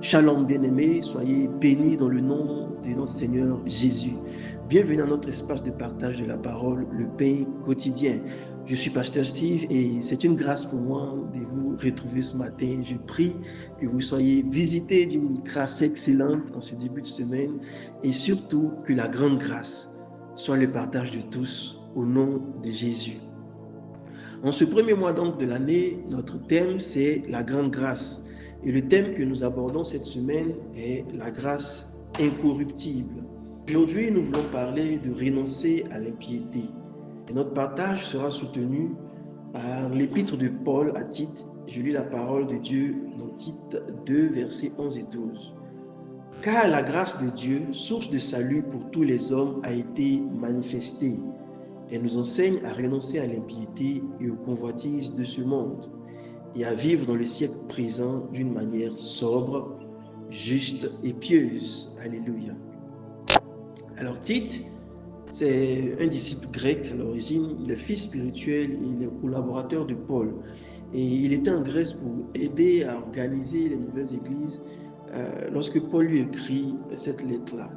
Shalom bien-aimés, soyez bénis dans le nom de notre Seigneur Jésus. Bienvenue dans notre espace de partage de la parole, le pain quotidien. Je suis Pasteur Steve et c'est une grâce pour moi de vous retrouver ce matin. Je prie que vous soyez visités d'une grâce excellente en ce début de semaine et surtout que la grande grâce soit le partage de tous au nom de Jésus. En ce premier mois donc de l'année, notre thème c'est la grande grâce. Et le thème que nous abordons cette semaine est la grâce incorruptible. Aujourd'hui, nous voulons parler de renoncer à l'impiété. Et notre partage sera soutenu par l'épître de Paul à Tite. Je lis la parole de Dieu dans Tite 2, versets 11 et 12. Car la grâce de Dieu, source de salut pour tous les hommes, a été manifestée. Elle nous enseigne à renoncer à l'impiété et aux convoitises de ce monde et à vivre dans le siècle présent d'une manière sobre, juste et pieuse. Alléluia. Alors Tite, c'est un disciple grec à l'origine, il est fils spirituel, il est collaborateur de Paul. Et il était en Grèce pour aider à organiser les nouvelles églises lorsque Paul lui écrit cette lettre-là.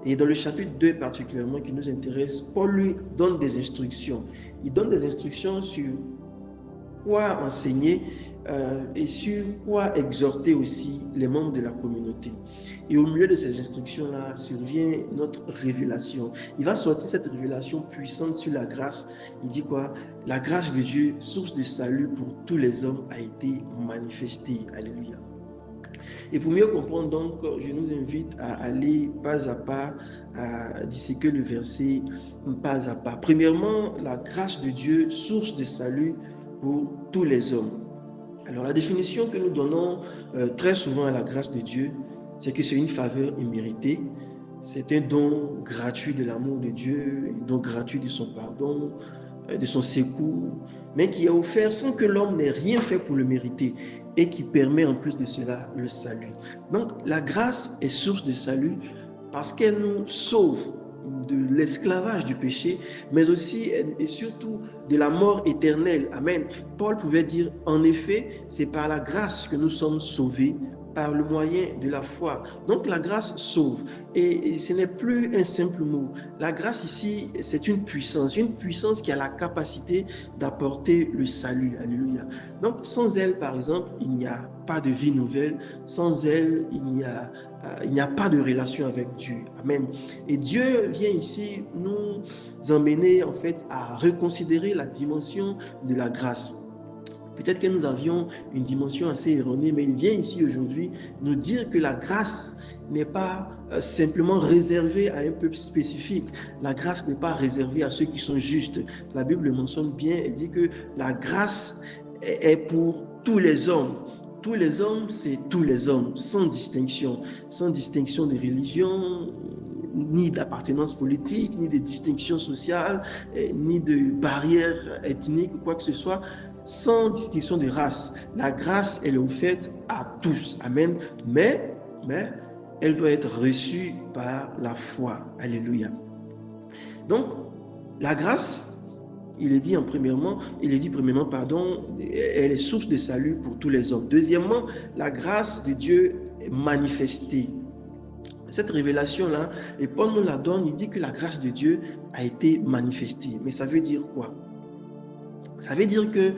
Et dans le chapitre 2 particulièrement qui nous intéresse, Paul lui donne des instructions. Il donne des instructions sur quoi enseigner et sur quoi exhorter aussi les membres de la communauté. Et au milieu de ces instructions-là survient notre révélation. Il va sortir cette révélation puissante sur la grâce. Il dit quoi? La grâce de Dieu, source de salut pour tous les hommes, a été manifestée. Alléluia. Et pour mieux comprendre donc, je nous invite à aller pas à pas, à disséquer le verset pas à pas. Premièrement, la grâce de Dieu, source de salut pour tous les hommes. Alors la définition que nous donnons très souvent à la grâce de Dieu, c'est que c'est une faveur imméritée, c'est un don gratuit de l'amour de Dieu, un don gratuit de son pardon, de son secours, mais qui est offert sans que l'homme n'ait rien fait pour le mériter et qui permet en plus de cela le salut. Donc la grâce est source de salut parce qu'elle nous sauve de l'esclavage du péché, mais aussi et surtout de la mort éternelle. Amen. Paul pouvait dire, en effet, c'est par la grâce que nous sommes sauvés, par le moyen de la foi. Donc la grâce sauve. Et ce n'est plus un simple mot. La grâce ici, c'est une puissance qui a la capacité d'apporter le salut. Alléluia. Donc sans elle, par exemple, il n'y a pas de vie nouvelle. Sans elle, il n'y a pas de relation avec Dieu. Amen. Et Dieu vient ici nous emmener en fait à reconsidérer la dimension de la grâce. Peut-être que nous avions une dimension assez erronée, mais il vient ici aujourd'hui nous dire que la grâce n'est pas simplement réservée à un peuple spécifique. La grâce n'est pas réservée à ceux qui sont justes. La Bible le mentionne bien et dit que la grâce est pour tous les hommes. Tous les hommes, c'est tous les hommes, sans distinction de religion, ni d'appartenance politique, ni de distinction sociale, ni de barrière ethnique ou quoi que ce soit, sans distinction de race. La grâce, elle est offerte à tous. Amen. Mais elle doit être reçue par la foi. Alléluia. Donc, la grâce, il est dit premièrement, elle est source de salut pour tous les hommes. Deuxièmement, la grâce de Dieu est manifestée. Cette révélation-là, et Paul nous la donne, il dit que la grâce de Dieu a été manifestée. Mais ça veut dire quoi? Ça veut dire que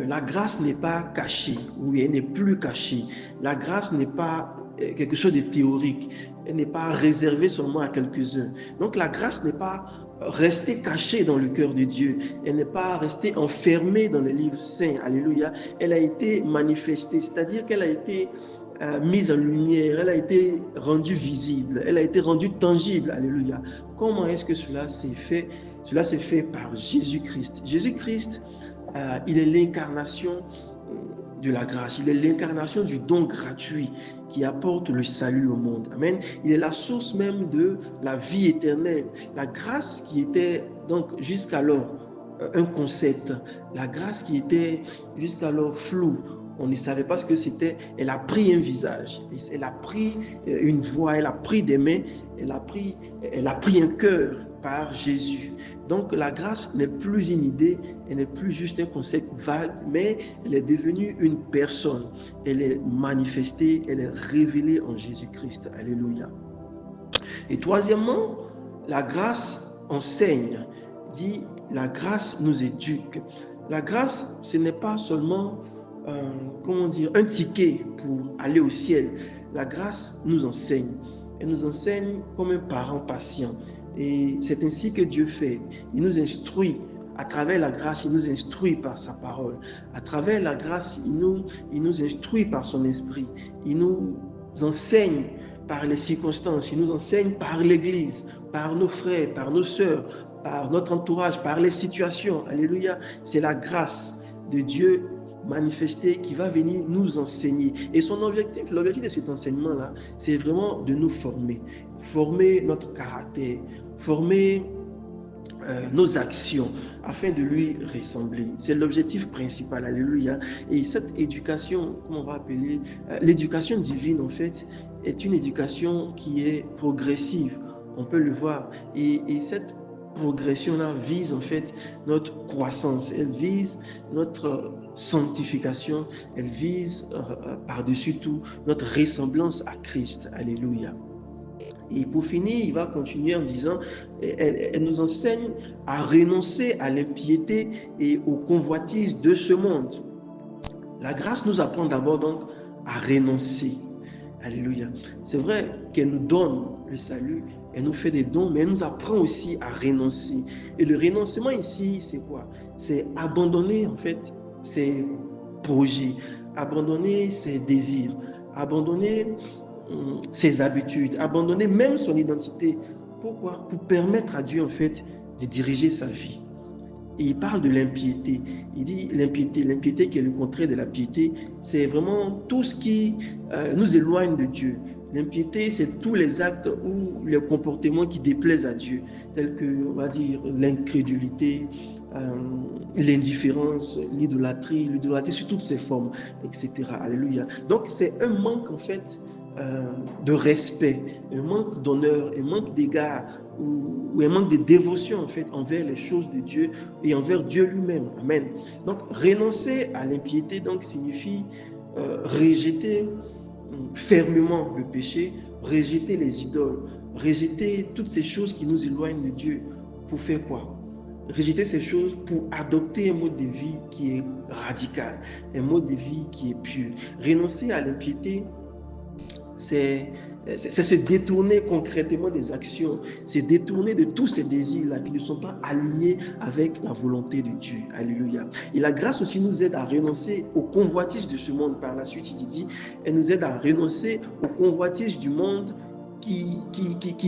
la grâce n'est pas cachée, ou elle n'est plus cachée. La grâce n'est pas quelque chose de théorique. Elle n'est pas réservée seulement à quelques-uns. Donc la grâce n'est pas restée cachée dans le cœur de Dieu. Elle n'est pas restée enfermée dans les livres saints. Alléluia. Elle a été manifestée, c'est-à-dire qu'elle a été mise en lumière, elle a été rendue visible, elle a été rendue tangible. Alléluia. Comment est-ce que cela s'est fait? Cela s'est fait par Jésus-Christ. Jésus-Christ, il est l'incarnation de la grâce. Il est l'incarnation du don gratuit qui apporte le salut au monde. Amen. Il est la source même de la vie éternelle. La grâce qui était donc jusqu'alors un concept, la grâce qui était jusqu'alors floue, on ne savait pas ce que c'était. Elle a pris un visage, elle a pris une voix, elle a pris des mains, elle a pris un cœur par Jésus. Donc la grâce n'est plus une idée, elle n'est plus juste un concept vague, mais elle est devenue une personne. Elle est manifestée, elle est révélée en Jésus-Christ. Alléluia. Et troisièmement, la grâce enseigne. Dit, la grâce nous éduque. La grâce, ce n'est pas seulement un ticket pour aller au ciel. La grâce nous enseigne. Elle nous enseigne comme un parent patient. Et c'est ainsi que Dieu fait. Il nous instruit. À travers la grâce, il nous instruit par sa parole. À travers la grâce, il nous instruit par son esprit. Il nous enseigne par les circonstances. Il nous enseigne par l'Église, par nos frères, par nos sœurs, par notre entourage, par les situations. Alléluia. C'est la grâce de Dieu manifestée qui va venir nous enseigner. Et l'objectif de cet enseignement-là, c'est vraiment de nous former notre caractère, former nos actions afin de lui ressembler. C'est l'objectif principal. Alléluia. Et cette éducation, comment on va appeler, l'éducation divine en fait, est une éducation qui est progressive. On peut le voir. Et cette progression-là vise en fait notre croissance, elle vise notre sanctification, elle vise par-dessus tout notre ressemblance à Christ. Alléluia. Et pour finir, il va continuer en disant, elle nous enseigne à renoncer à l'impiété et aux convoitises de ce monde. La grâce nous apprend d'abord donc à renoncer. Alléluia. C'est vrai qu'elle nous donne le salut, elle nous fait des dons, mais elle nous apprend aussi à renoncer. Et le renoncement ici, c'est quoi? C'est abandonner en fait ses projets, abandonner ses désirs, abandonner ses habitudes, abandonner même son identité. Pourquoi? Pour permettre à Dieu en fait de diriger sa vie. Et il parle de l'impiété. Il dit l'impiété qui est le contraire de la piété, c'est vraiment tout ce qui nous éloigne de Dieu. L'impiété, c'est tous les actes ou les comportements qui déplaisent à Dieu, tels que, on va dire, l'incrédulité, l'indifférence, l'idolâtrie sous toutes ses formes, etc. Alléluia. Donc, c'est un manque, en fait, de respect, un manque d'honneur, un manque d'égard ou un manque de dévotion en fait envers les choses de Dieu et envers Dieu lui-même. Amen. Donc renoncer à l'impiété donc signifie rejeter fermement le péché, rejeter les idoles, rejeter toutes ces choses qui nous éloignent de Dieu. Pour faire quoi? Rejeter ces choses pour adopter un mode de vie qui est radical, un mode de vie qui est pur. Renoncer à l'impiété, c'est se détourner concrètement des actions, se détourner de tous ces désirs-là qui ne sont pas alignés avec la volonté de Dieu. Alléluia. Et la grâce aussi nous aide à renoncer aux convoitises de ce monde. Par la suite, il dit, elle nous aide à renoncer aux convoitises du monde qui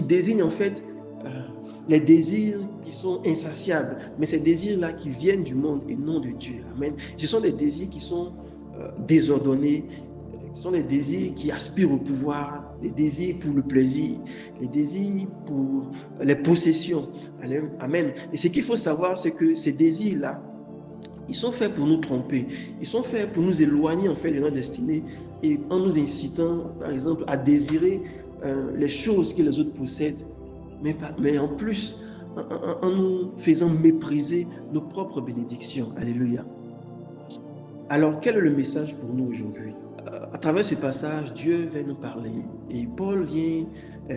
désignent en fait les désirs qui sont insatiables, mais ces désirs-là qui viennent du monde et non de Dieu. Amen. Ce sont des désirs qui sont désordonnés, ce sont les désirs qui aspirent au pouvoir, les désirs pour le plaisir, les désirs pour les possessions. Amen. Et ce qu'il faut savoir, c'est que ces désirs-là, ils sont faits pour nous tromper. Ils sont faits pour nous éloigner en fait de notre destinée et en nous incitant, par exemple, à désirer les choses que les autres possèdent, mais en plus, en nous faisant mépriser nos propres bénédictions. Alléluia. Alors, quel est le message pour nous aujourd'hui? À travers ce passage, Dieu va nous parler et Paul vient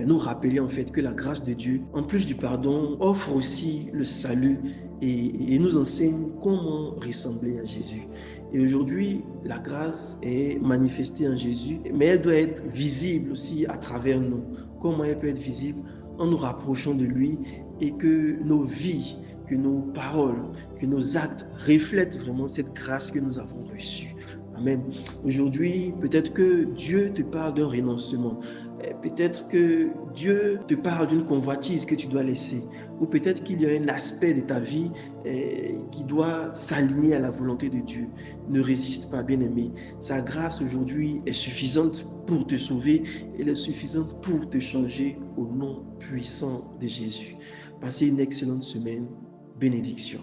nous rappeler en fait que la grâce de Dieu, en plus du pardon, offre aussi le salut et nous enseigne comment ressembler à Jésus. Et aujourd'hui, la grâce est manifestée en Jésus, mais elle doit être visible aussi à travers nous. Comment elle peut être visible? En nous rapprochant de lui et que nos vies, que nos paroles, que nos actes reflètent vraiment cette grâce que nous avons reçue. Amen. Aujourd'hui, peut-être que Dieu te parle d'un renoncement. Peut-être que Dieu te parle d'une convoitise que tu dois laisser. Ou peut-être qu'il y a un aspect de ta vie qui doit s'aligner à la volonté de Dieu. Ne résiste pas, bien-aimé. Sa grâce aujourd'hui est suffisante pour te sauver. Elle est suffisante pour te changer au nom puissant de Jésus. Passez une excellente semaine. Bénédiction.